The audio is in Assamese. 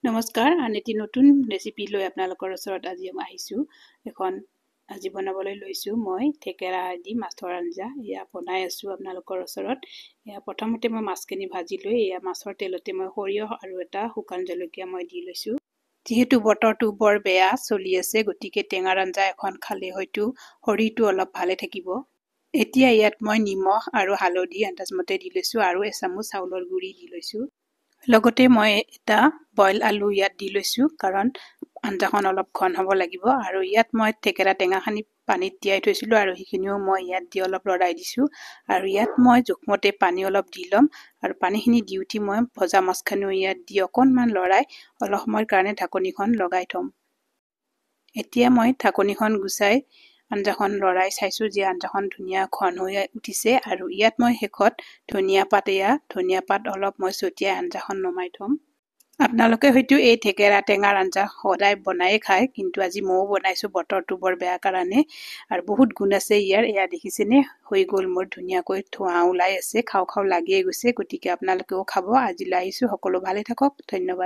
নমস্কাৰ, আন এটি নতুন ৰেচিপি লৈ আপোনালোকৰ ওচৰত আজি মই আহিছোঁ। আজি বনাবলৈ লৈছোঁ মই থেকেৰা দি মাছৰ আঞ্জা। এয়া বনাই আছোঁ আপোনালোকৰ ওচৰত। প্ৰথমতে মই মাছখিনি ভাজি লৈ মাছৰ তেলতে মই সৰিয়হ আৰু এটা শুকান জলকীয়া মই দি লৈছোঁ। যিহেতু বতৰটো বৰ বেয়া চলি আছে, গতিকে টেঙাৰ আঞ্জা এখন খালে হয়তো শৰীৰটো অলপ ভালে থাকিব। এতিয়া ইয়াত মই নিমখ আৰু হালধি আন্দাজমতে দি লৈছোঁ আৰু এচামুচ চাউলৰ গুড়ি দি লৈছোঁ। লগতে মই এটা বইল আলু ইয়াত দি লৈছোঁ, কাৰণ আঞ্জাখন অলপ ঘন হ'ব লাগিব। আৰু ইয়াত মই থেকেৰা টেঙাখিনি পানীত তিয়াই থৈছিলোঁ আৰু সেইখিনিও মই ইয়াত দি অলপ লৰাই দিছোঁ। আৰু ইয়াত মই জোখমতে পানী অলপ দি ল'ম। আৰু পানীখিনি দি উঠি মই ভজা মাছখিনিও ইয়াত দি অকণমান লৰাই অলপ সময়ৰ কাৰণে ঢাকনিখন লগাই থ'ম। এতিয়া মই ঢাকনিখন গুচাই আঞ্জাখন লৰাই চাইছোঁ যে আঞ্জাখন ধুনীয়া ঘন হৈ উঠিছে। আৰু ইয়াত মই শেষত ধনিয়া পাত অলপ মই ছটিয়াই আঞ্জাখন নমাই থ'ম। আপোনালোকে হয়তো এই থেকেৰা টেঙাৰ আঞ্জা সদায় বনায়ে খায়, কিন্তু আজি ময়ো বনাইছোঁ বতৰটো বৰ বেয়া কাৰণে। আৰু বহুত গুণ আছে ইয়াৰ। এয়া দেখিছেনে, হৈ গ'ল মোৰ ধুনীয়াকৈ ধোঁৱা ওলাই আছে, খাওঁ খাওঁ লাগিয়ে গৈছে। গতিকে আপোনালোকেও খাব। আজিলৈ আহিছোঁ, সকলো ভালে থাকক, ধন্যবাদ।